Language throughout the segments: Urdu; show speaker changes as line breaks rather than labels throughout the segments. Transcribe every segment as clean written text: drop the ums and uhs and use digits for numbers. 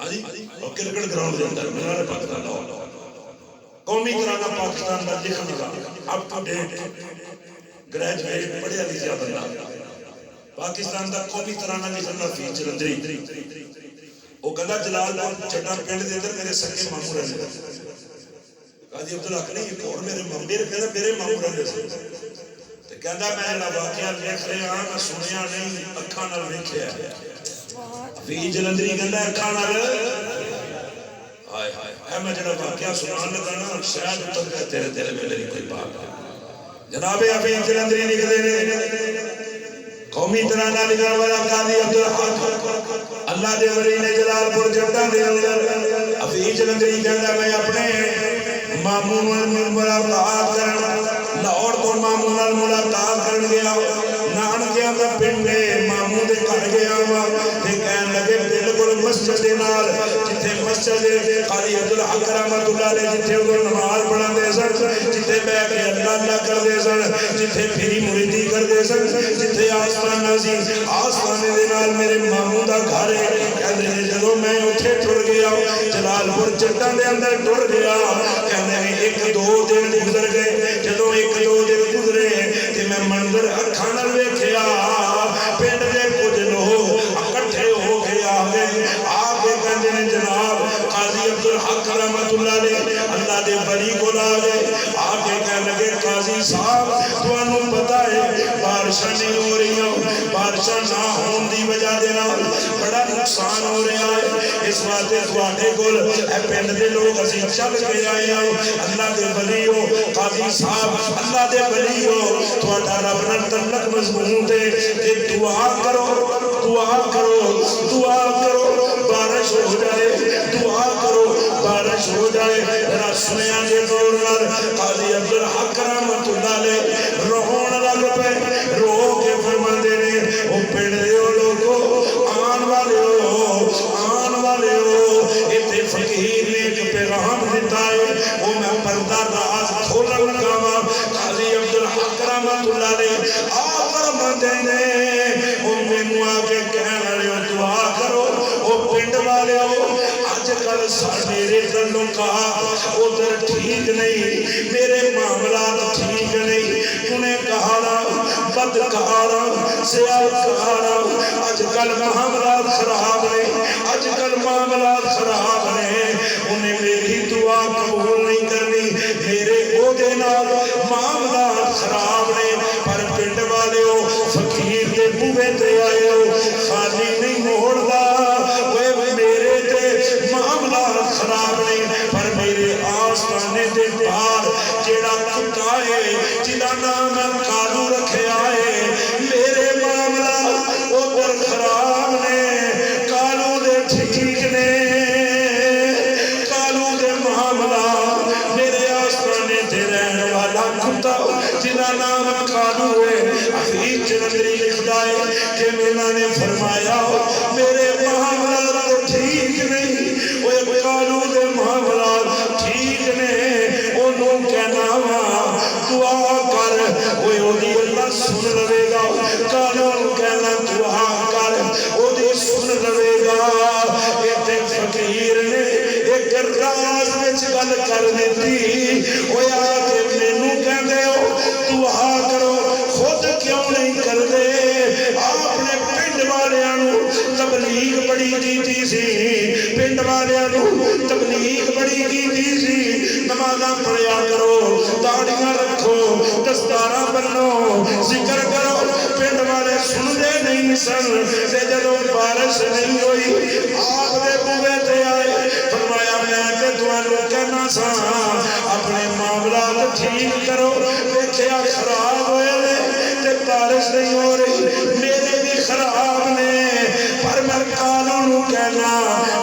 ہاں جی اور کرکٹ گراؤنڈ کے اندر مینار پاکستان لاہور قومی ترانہ پاکستان کا لکھنے والا اپ ٹو ڈیٹ گریجویٹ پڑھیا لکھیا بندہ پاکستان کا قومی ترانہ لکھنا فیس جلندری وہ کہتا جلال پور چٹا پنڈ دے اندر میرے سکے ماموں رہتے قاضی عبدالحق نہیں ایک اور میرے ماموں رہتے تے کہندا میں جڑا واقعہ لکھ رہا ہاں میں سنیا نہیں اکھاں نال ویکھیا فیس جلندری کہندا اکھاں نال ہائے ہائے میں جڑا واقعہ سنان لگا نا شاید اتر گیا تیرے دل میں میری کوئی بات جناب ابھی جلندری لکھتے ہیں قومی ترانہ لکھنے والا قاضی عبدالحق اللہ دے ولی نے جلال پور جٹا دے اندر ابھی جلندری کہندا میں اپنے ماموں نال ملاقات کرن لاہور تو ماموں نال ملاقات کرن گیا نانکیاں دا پنڈ ماموں دے گھر گیا وا تے کہن لگے بالکل مسجد دے نال جتھے مسجد قاضی عبدالحق رحمۃ اللہ علیہ جتھے وہ نماز پڑھاندے سن جتھے بیٹھ کے اللہ کردے سن جتھے پھری مریدی کردے سن جتھے آستانہ سی آستانے دے نال میرے ماموں دا گھر ہے کہندے نے جدوں میں اوتھے ٹر گیا جلال پور چٹاں دے اندر ٹر گیا کہندے نے ایک دو دن گزر گئے جدوں ایک دو دن گزرے تے میں منظر اکھاں نال ویکھیا پنڈ دے کچھ لوگ اکٹھے ہو کے آ کے کہندے نے جناب قاضی عبدالحق رحمۃ اللہ علیہ اللہ دے ولی کول آ گئے آ کے کہنے لگے قاضی صاحب تانوں پتہ ہے بارشاں نہیں ہو رہی بارشاں نہ ہون دی وجہ دے نال بڑا نقصان ہو رہا ہے اس واسطے تواڈے کول اے پنڈ دے لوگ اسی چل کے آئے ہاں اللہ دے ولی ہو قاضی صاحب اللہ دے ولی ہو تواڈا رب نال تعلق مضبوط ہے تے دعا کرو بارش ہو جائے دعا کرو بارش ہو جائے ذرا سنیا دے دور نال قاضی عبدالحق رحمۃ اللہ علیہ روون لگ پے رو کے فرماندے نے او پنڈ دے لوگو آن والے ہو ایتھے فقیر نے ایک پیغام دتا ہے او میں پردہ راز کھولن لگا وا قاضی عبدالحق رحمۃ اللہ علیہ آپ فرماندے نے او مینوں آ کے کہن والے دعا کرو او پنڈ والے ہو آج کل میرے تعلقات ادھر ٹھیک نہیں میرے معاملات ٹھیک نہیں انہیں کہارا بدکارا سیاکارا آج کل معاملات خراب ہیں آج کل معاملات خراب ہیں انہیں میری دعا قبول نہیں کرنی میرے عہدے نال معاملات خراب ہیں پر پنڈ والے ہو فقیر کے بوئے تے آئے ہو خالی نہیں موڑدا میرے تے معاملات خراب نہیں پر میرے آستانے دے پار جیڑا کتا ہے جدا نام کالو رکھیا ہے میرے معاملات اوپر خراب نے کالو دے ٹھیک نے کالو دے معاملات میرے آستانے دے رہنے والا کتا جدا نام کالو ہے حفیظ جلندری لکھتا ہے کہ میں نے فرمایا میرے معاملات ٹھیک نہیں وہ کالو دے معاملات ٹھیک نے انہوں کہنا دعا کر وہ دی اللہ سن لوے گا کالو کہنا دعا کر وہ دی سن لوے گا ایتے فقیر نے ایک راز وچ گل کر دیتی وہ آگے مینوں کہندے ہو دعا کرو خود کیوں نہیں کر دے آپ نے پنڈ والیاں تبلیغ بڑی کیتی سی پنڈ والیاں تبلیغ بڑی کیتی سی نمازاں پڑھیا کرو داڑیاں رکھو دستاراں بنو ذکر کرو پنڈ والے سندے نہیں سن تے جدوں بارش نہیں ہوئی آپ دے بوئے تے آئے فرمایا میں تے تانوں کہنا سا اپنے معاملات ٹھیک کرو ویکھیا خراب ہوئے تے بارش نہیں ہو رہی میرے بھی خراب نے پر میں قانون کہنا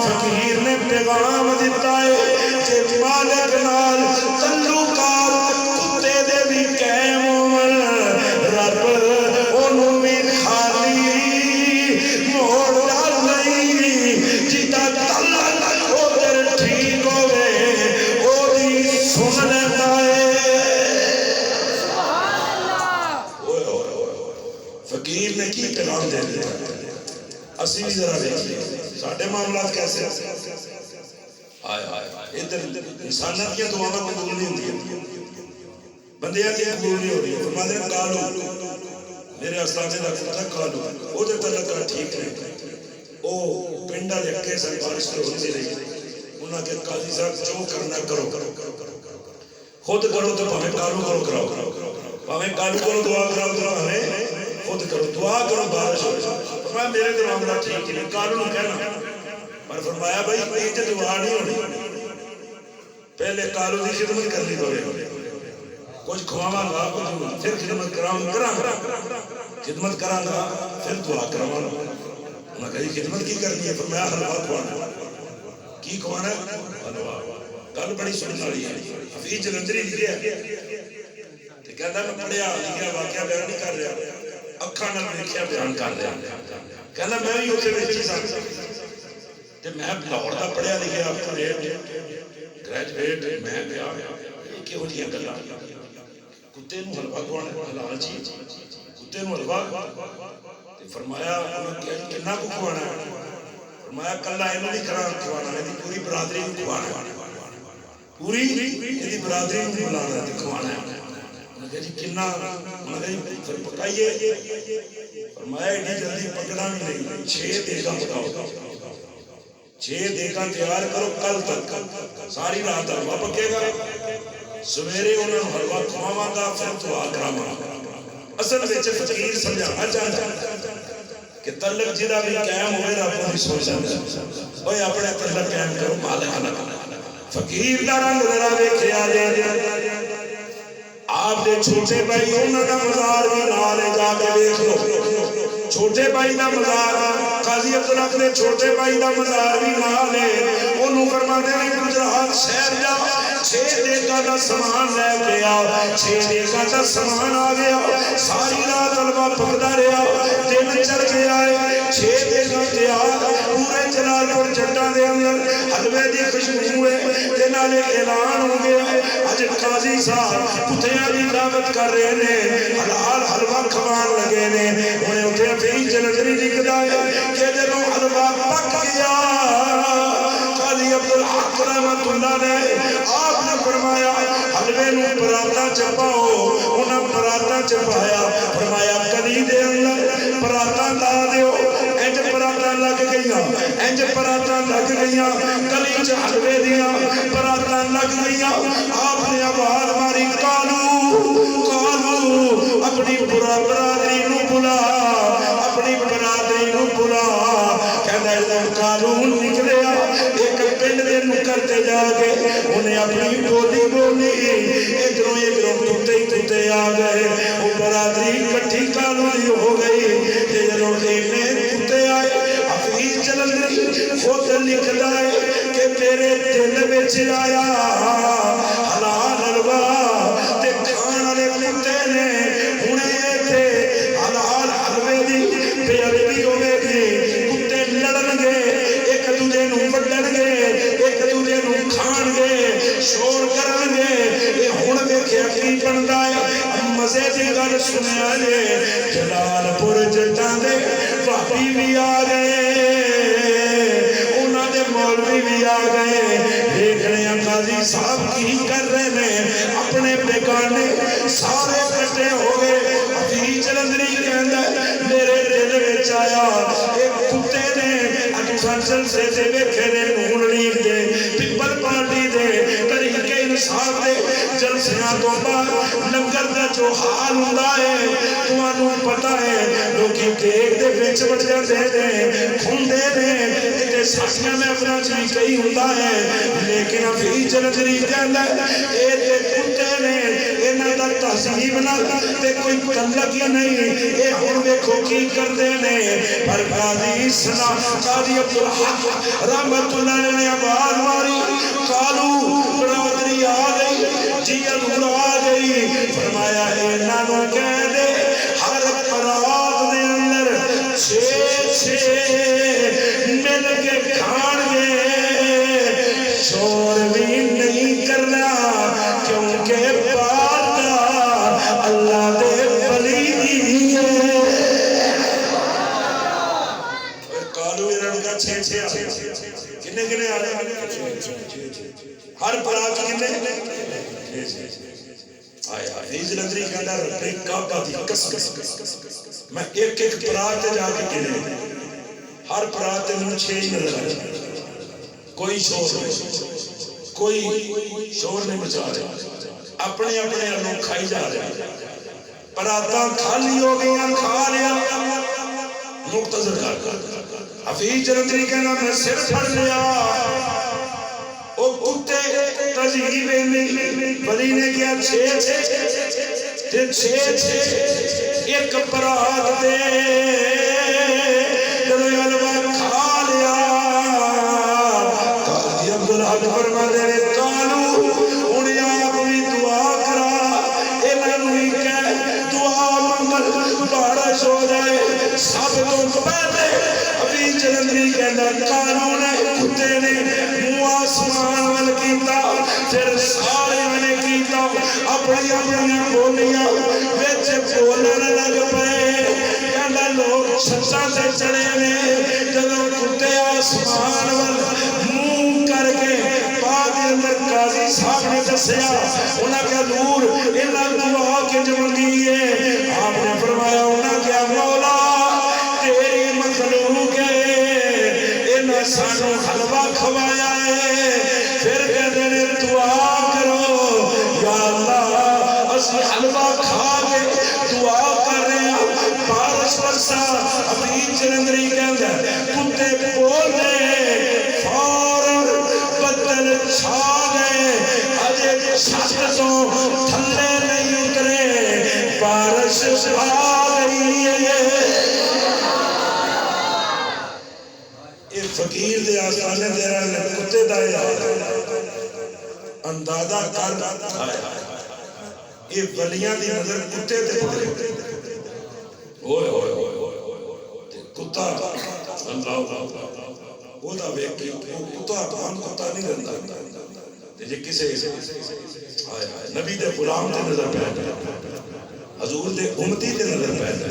فقیر نے پیغام دیتا ہے کہ مالک نال تعلقات کتے دے بھی قائم ہون رب انہوں بھی خالی موڑ ڈال نہیں جیتا تعلق ادھر ٹھیک ہوئے وہ بھی سن لیتا ہے فقیر نے کی پیغام دے دیا اسی بھی ذرا دیکھئے ساڈے معاملات کیسے آئے ادھر انسانوں کی دعاواں قبول نہیں ہوندی بندیاں کی قبول نہیں ہو رہی فرماتے ہیں کالو میرے استاذے کا پوچھا کالو وہ تو تعلق ٹھیک ہے وہ پنڈ والے اکے سن بارش تو ہوتی رہی انہاں کے قاضی صاحب جو کرنا کرو خود کرو تو پاویں کالو کرو کراؤ پاویں کالو کرو دعا کراؤ تو ہمیں خود کرو دعا کرو بارش ہو جائے فرمایا میرے تو معاملہ ٹھیک نہیں کالو نے کہنا پر فرمایا بھائی یہ تو دعا نہیں ہونی پہلے کالو کی خدمت کرنی پڑے کچھ کھواواں گا کچھ پھر خدمت کراں خدمت کراں گا پھر دعا کراواں انہاں کہی خدمت کی کرنی ہے فرمایا حلوہ کھوانا کی کھوانا حلوہ گل بڑی سننے والی ہے حفیظ جلندری لکھیا تے کہندا میں پڑھیا لکھیا واقعہ بیان نہیں کر رہا اکھاں نال لکھیا بیان کر رہا کہندا میں بھی اوتھے وچ سا تے میں لاہور دا پڑھیا لکھیا گریجویٹ میں گیا کہہو جیاں گلاں کتے نوں حلوہ کھوانا حلال چیز کتے نوں حلوہ تے فرمایا انہاں کنا کو کھوانا فرمایا کلا اینوں نہیں کھوانا ہے پوری برادری کو کھوانا پوری یہ برادری کو بلانا ہے کھوانا ہے انہوں نے کہا جی کنا انہوں نے کہا جی پھر پکائیے فرمایا ایڈی جلدی پکڑا بھی نہیں 6 دیگاں پکاؤ 6 دیگاں تیار کرو کل تک ساری رات حلوہ پکے گا سویرے انہوں نے حلوہ کھواواں گا پھر دعا کراواں گا اصل وچ فقیر سمجھانا چاہتا کہ تعلق جدا بھی قائم ہوئے رب نہیں سو سکتا اوے اپنے تعلق قائم کرو مالک نہ فقیر دا رنگ ذرا ویکھیا جے آپ دے چھوٹے بھائی انہاں دا مزار بھی نال جا کے ویکھ لو چھوٹے بھائی دا مزار قاضی عبدالحق دے چھوٹے بھائی دا مزار بھی نال ہے اونوں فرماندے نے گجرات شہر جا 6 دیگاں دا سامان لے کے آ 6 دیگاں دا سامان آ گیا ساری رات حلوہ پکدا رہیا دن چڑھ گیا ہے 6 دیگاں تیار پورے جلال پور جٹاں دے اندر حلوے دی خوشبو ہے تے نالے اعلان ہو گیا اج قاضی صاحب کتیاں دی دعوت کر رہے نے حلال حلوہ کھوان لگے نے ہن اوتھے حفیظ جلندری لکھدا ہے کہ جدوں حلوہ پک گیا قاضی عبدالحق رحمۃ اللہ نے آپ نے فرمایا حلوے نوں پراتا چپاؤ انہاں پراتا چپایا فرمایا کلی دے اندر پراتا لا دیو انج پراتا لگ گئیاں انج پراتا لگ گئیاں کلی چ حلوے دیاں پراتا لگ گئیاں آپ نے آواز ماری کالو کالو اپنی برادری نوں بلا اپنی برادری نوں بلا کہندا ہے کالو نکلیا ایک پنڈ دے نکر تے جا کے انہیں اپنی بولی بولی ادھروں کتے آ گئے وہ برادری کٹھی کالو دی ہو گئی جدوں کتے آئے حفیظ جلندری خود لکھدا ہے کہ میرے دل وچ آیا حلال حلوہ تے کھان والے کتے نے ہنے تے حلال حلوے دی بے ادبی ہوے گی کتے لڑن گے ایک دوجے نوں وڈن گے ایک دوجے نوں کھان گے شور کرن گے اے ہن ویکھیا کی بندا ہے مزے دی گل سنیا جے جلال پور جٹاں دے بھابی بھی آ گئے انہاں دے مولوی بھی آ گئے دیکھ رہے ہیں قاضی صاحب کی کر رہے ہیں اپنے بیگانے سارے کٹے ہو گئے حفیظ جلندری کہندا میرے دل وچ آیا ایک کتے نے اٹھنسل سے ویکھے نے نون لیگ دے پیپل پارٹی دے طریقے انصاف دے جلسیاں تو بعد لنگر دا جو حال ہوندا ہے تانوں پتہ ہے لوکی دیکھ دے وچ وڑ جاندے نے کھوندے نے تے ساتھیاں میں اپنا چ بھی کئی ہوندا ہے لیکن حفیظ جلندری کہندا اے تے کتے نے انہاں دا تہذیب نال تے کوئی تعلق ہی نہیں اے ہن ویکھو کی کردے نے پر قاضی سنا قاضی عبدالحق رحمۃ اللہ نے آواز ماری کالو برادری آ گئی جی ادھر آ گئی فرمایا انہاں نوں کہہ دے ہر پرات دے اندر 6 مل کے کھان گے شور بھی نہیں کرنا کیونکہ پاتا اللہ دے ولی کالو انہاں کا 6 کنے کنے آ رہے ہیں؟ ہر برات کنے آئے آئے نیز نظری کہنا رب کعبہ دی قسم میں ایک ایک برات جا کے گنے ہر برات میں 6 نظر آئے کوئی شور نہیں مچا رہے اپنے اپنے لوگ کھائی جا رہے براتاں خالی ہو گئی کھا لیا مختصر کر حفیظ جلندری کہنا میں سر پھڑ لیا او کتے تجیب بلی نے کیا 6 ایک برات دے دلویلوہ کھا لیا قاضی عبدالحق فرما دے کالو انہیں آپ بھی دعا کرا انہوں نے کہہ دعا منگل بارش ہو جائے سب تو پہلے ابھی جلندری کہنا کالو نے کتے نے آسمان وال کیتا پھر سارے نے کیتا اپنی اپنی بولیاں وچ بولن لگ پئے کہندا لوگ چھتاں تے چڑھے نے جدوں کتے آسمان وال منہ کر کے بعد اندر قاضی صاحب نے دسیا انہاں کہا دور انہاں دعا کے منگی ہے آپ نے فرمایا انہاں کیا مولا تیری مخلوق ہے انہاں سانو حلوہ کھوایا پھر کہتے ہیں دعا کرو یا اللہ اسی حلوہ کھا کے دعا کر رہے ہیں بارش برسا ابھی جلندری کہتے ہیں کتے بول رہے فوراً بدل چھا گئے اجے چھت تو تھلے نہیں اترے بارش آ گئی ہے فقیر دے آسانے دے رہے کتے دائے اندازہ کر یہ ولیاں دی نظر کتے دے پڑے ہوئے ہوئے کتا اللہ وہ دا بیکی کتا ہم کتا نہیں رہتا جی کسے نبی دے غلام دے نظر پہنے حضور دے امتی دے نظر پہنے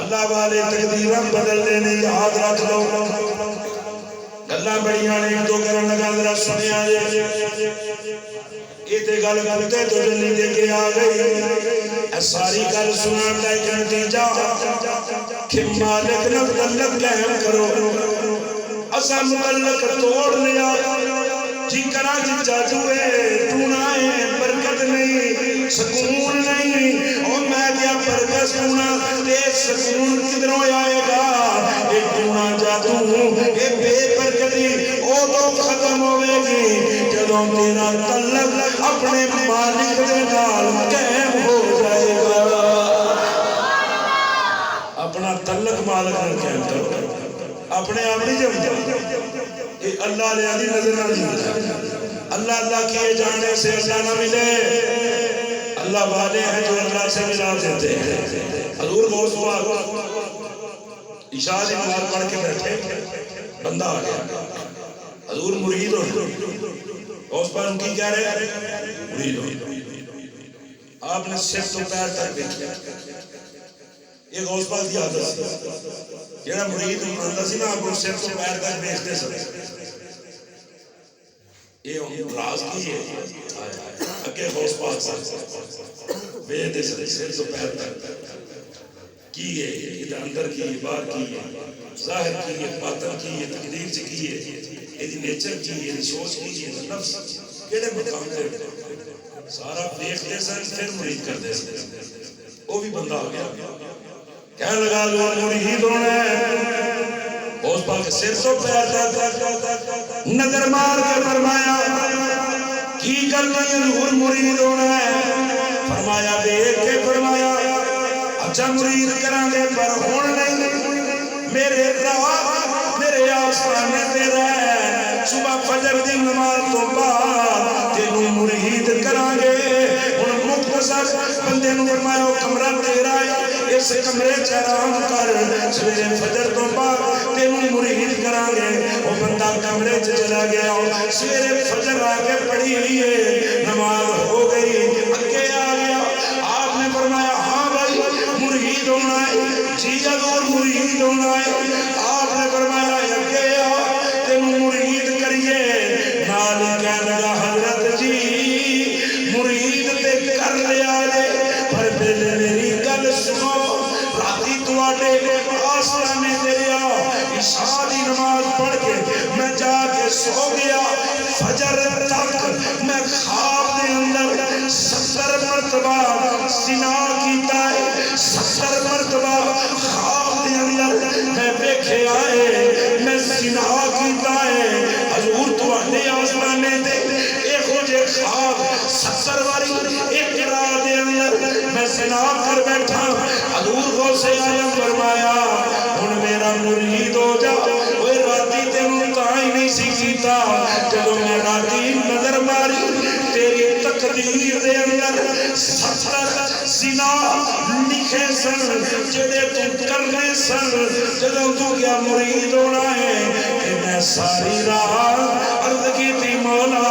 اللہ والے تقدیرہ بدل لینے یاد رکھ لو گلہ بڑیاں نے تو کرن لگا ذرا سنیا یہ تے گل کرتے تو جلنی دے کے آ گئی ساری گل سنان دا ایک نتیجہ کہ مالک نہ متعلق قائم کرو اسا متعلق توڑ لیا جی کرا جی جادو ہے ٹونا ہے برکت نہیں سکون نہیں اور میں کیا برکت سونا تے سکون کدھروں آئے گا ایک ٹونا جادو ایک بے برکتی او تو ختم ہوئے گی جدوں تیرا تعلق اپنے مالک دے نال قائم ہو جائے گا اپنا تعلق مالک نال قائم کرو اپنے آپ نہیں جب یہ اللہ علیہ دی نظر نہ ملتا اللہ اللہ کیے جانے سے اللہ نہ ملے اللہ والے ہیں جو اللہ سے ملا دیتے ہیں حضور بہت ہوا عشاء نماز پڑھ کے بیٹھے بندہ آ گیا حضور مرید ہو اس پر ان کی کیا رہے مرید ہو آپ نے سر تو پیر تک دیکھا یہ غوث پاک کی عادت سی جڑا مرید ہوتا سی نا آپ کو سر تو پیر تک دیکھتے سب یہ راز کی ہے اگے غوث پاک بیدے سر تو پیر تک کی ہے یہ اندر کی ہے باہر کی ہے ظاہر کی ہے باطن کی ہے تقدیر سے کی ہے یہ نیچر کی ہے یہ سوچ کی ہے نفس کیڑے مقام دے سارا دیکھتے سن پھر مرید کرتے سن وہ بھی بندہ ہو گیا کہنے لگا لوگ مرید ہونا ہے اس پاک سر تو پیر تک نظر مار کے فرمایا کی کرنا ہے نور مرید ہونا ہے فرمایا دیکھ کے فرمایا اچھا مرید کرانگے پر ہون نہیں میرے راہ میرے آسان تیرا ہے صبح فجر دی نماز تو بعد تینوں مرید کرانگے ان مختصر بندے نو فرمایا کمرہ تیرا ہے اس کمرے چرام کر سویرے فجر تو بعد تینوں مرید کرانگے وہ بندہ کمرے چلا گیا سویرے فجر آگے پڑھی ہے نماز ہو گئی اگے آ گیا آپ نے فرمایا ہاں بھائی مرید ہونا ہے جی حضور مرید ہونا ہے آپ نے فرمایا اگے آ نماز پڑھ کے میں جا کے سو گیا، فجر تک میں خواب دے اندر 70 مرتبہ زنا کیتا ہے، 70 مرتبہ خواب دے اندر میں دیکھے آئے میں زنا کیتا ہے۔ حضور تواڈے آسمانے دے ایہو جے خواب 70 واری ایک رات دے اندر میں زنا کر بیٹھا۔ حضور غوث اعظم فرمایا ہن میرا مرید ہو جا، اوے راتی تینوں تاں ہی نہیں سی کیتا، جدوں میں راتی نظر ماری تیری تقدیر دے اندر 70 زنا لکھے سن جڑے تو کرنے سن۔ جدوں تو کیا مرید ہونا ہے کہ میں ساری رات عرض کی تھی مولا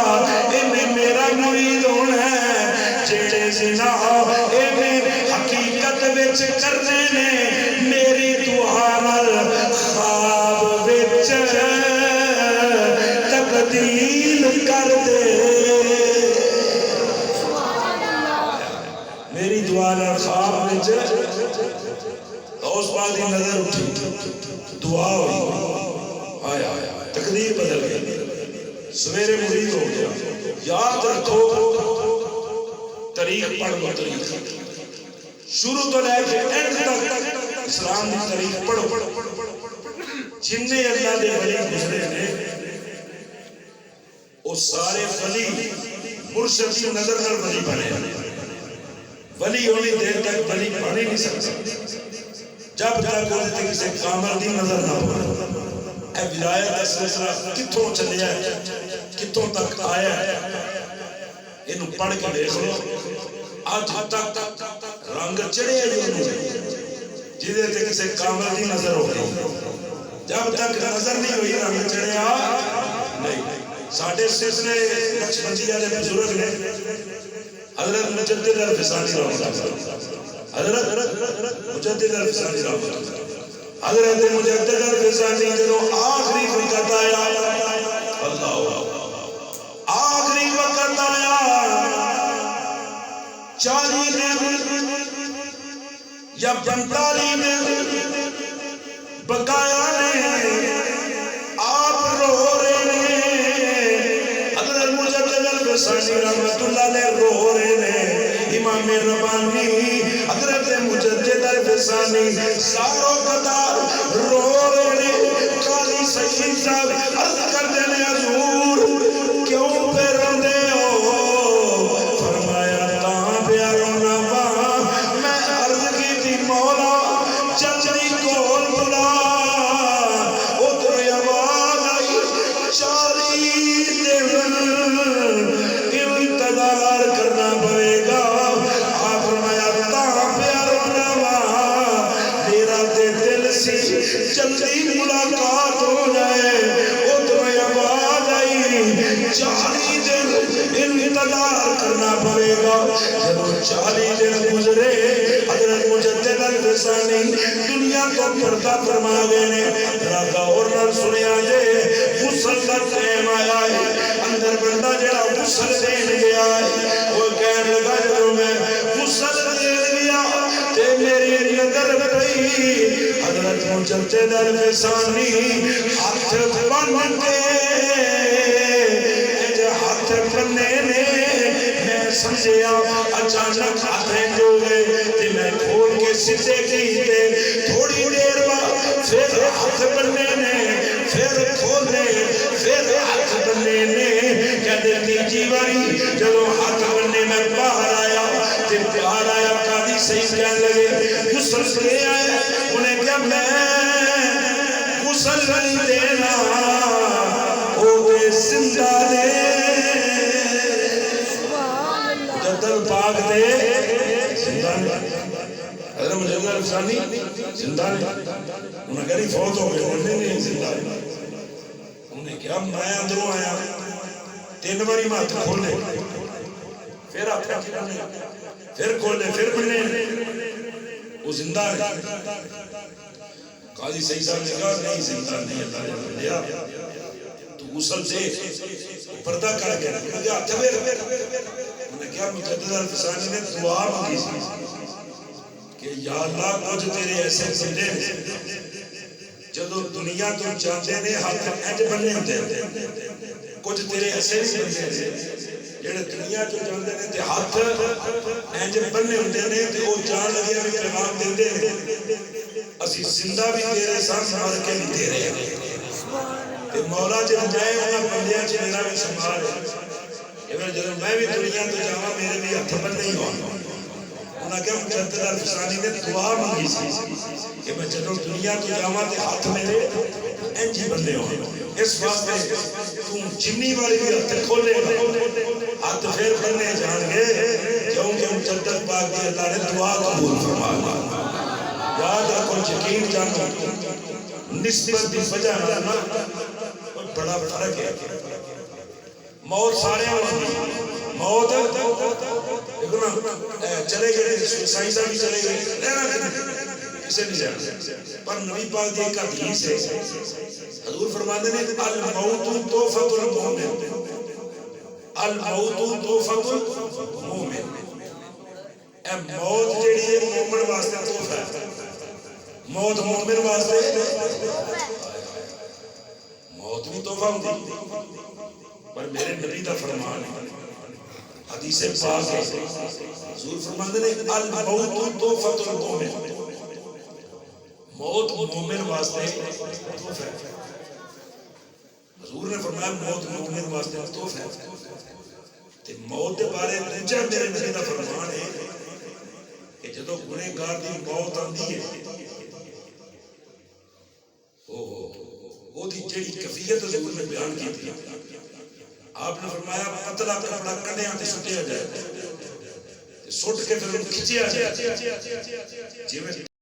انہیں میرا مرید ہونا ہے، جڑے زنا انہیں حقیقت وچ کرنے نے میری دعا نال خواب وچ تبدیل کر دے۔ میری دعا نال خواب وچ اس بعد ہی نظر اٹھی، دعا ہوئی، آیا تقدیر بدل گئی، سویرے مرید ہو گیا۔ یاد رکھو تاریخ پڑھ لو، تاریخ شروع تو لے کے اینڈ تک اسلام کی تاریخ پڑھو۔ جننے اللہ دے ولی گزرے نے وہ سارے ولی مرشد کی نظر نال ولی بنے۔ ولی ہونی دیر تک ولی بن ہی نہیں سکتا جب تک وہ کسی کامل دی نظر نہ ہو۔ اے ولایت کا سلسلہ کتوں چلیا ہے، کتوں تک آیا ہے، انہوں پڑھ کے دیکھ لو۔ آج تک رنگ چڑھے جیدے تے کسی کامل دی نظر ہو گئی، جب تک نظر نہیں ہوئی رنگ چڑھیا نہیں۔ ساڑھے سلسلے نقشبندیہ دے بزرگ نے حضرت مجدد الفسانی رحمۃ اللہ، حضرت مجدد الفسانی رحمۃ اللہ، حضرت مجدد الفسانی جنہوں آخری وقت آیا، اللہ آخری وقت آیا 40 دن یا 45 دن بقایا نے آپ رو رہے ہیں۔ حضرت مجدد الفسانی رحمت اللہ نے رو رہے ہیں۔ امام ربانی حضرت مجدد الفسانی ساروں قدار رو رہے ہیں۔ قاضی سید صاحب عرض کر دینے حضور کیوں پہ روندے ہو؟ فرمایا تاں پہ رونا وا میں عرض کی تھی مولا چچری کول بلا، ادھر آواز آئی 40 دن انتظار کرنا پڑے گا۔ آپ فرمایا تاں پہ رونا وا میرا دل سی جلدی ملاقات ہو جائے، ادھر آواز آئی 40 دن انتظار کرنا پڑے گا۔ جب 40 دن گزرے حضرت مجدد الفسانی دنیا کو پردہ فرما گئے نے۔ راگا اور نال سنیا جے غسل کا ٹائم آیا ہے، اندر بندہ جڑا غسل دین گیا ہے وہ کہنے لگا جب میں غسل دین گیا تے میری نظر پئی حضرت مجدد الفسانی ہاتھ بن کے ہاتھ بننے نے میں سمجھیا اچانک ہاتھیں جو گئے تے میں کھول کے سیدھے کیتے، تھوڑی دیر بعد پھر ہاتھ بننے نے، پھر کھولنے، پھر ہاتھ بننے نے۔ کہتے تیجی باری جب ہاتھ بننے میں باہر آیا تے باہر آیا قاضی صحیح کہنے لگے غسل لے آئے، انہیں کہا میں غسل نہیں دینا او دے زندہ دے جدل پاک دے زندہ دے۔ حضرت مجدد الفسانی زندہ دے، انہیں کہا نہیں فوت ہو گئے، انہیں نہیں زندہ دے۔ انہیں کہا میں اندروں آیا 3 باری ہاتھ کھولے، پھر آپ پھر کھولے، پھر بننے، وہ زندہ ہے۔ قاضی صحیح صاحب نے کہا نہیں زندہ نہیں، اللہ نے بندیا تو غسل دے پردہ کر کے انہیں کہا کیا مجدد الفسانی نے دعا مانگی کہ یا اللہ کچھ تیرے ایسے بندے جدو دنیا تو جاندے نے ہاتھ انج بننے ہوندے کچھ تیرے ایسے بھی بندے نے جڑے دنیا تو جاندے نے تے ہاتھ انج بننے ہوندے نے تے او جان لگے بھی پیغام دیندے نے اسی زندہ بھی تیرے ساتھ مر کے بھی تیرے تے مولا جے جائے انہاں بندیاں چ میرا بھی شمار ہے جدو میں بھی دنیا تو جاواں میرے بھی ہاتھ بننے ہی ہون انہاں کہ مجدد الفسانی نے دعا مانگی سی کہ میں جدو دنیا تو جاواں تے ہاتھ میرے انج ہی بننے ہون اس واسطے تو جنی والی بھی ہاتھ کھولے گا ہاتھ پھر بننے جان گے کیونکہ مجدد پاک دی اللہ نے دعا قبول فرما لی یاد رکھو یقین جانو نسبت دی وجہ نہ بڑا فرق ہے موت سارے ہوتی موت چلے گئے سائنسدان بھی چلے گئے رہنا کسے نہیں جانا پر نبی پاک دی ایک حدیث ہے حضور فرماتے ہیں الموت تحفۃ المومن الموت تحفۃ المومن اے موت جڑی ہے مومن واسطے تحفہ ہے موت مومن واسطے موت بھی تحفہ ہوتی پر میرے نبی دا فرمان ہے حدیث پاک ہے حضور فرماتے ہیں الموت تحفۃ المومن موت مومن واسطے تحفہ ہے حضور نے فرمایا موت مومن واسطے تحفہ ہے تے موت دے بارے دوجا میرے نبی دا فرمان ہے کہ جدوں گنہگار دی موت آندی ہے وہ دی جڑی کیفیت حضور نے بیان کی تھی آپ نے فرمایا پتلا کپڑا کڈیا تے سٹیا جائے تے سٹ کے پھر کھچیا جائے جویں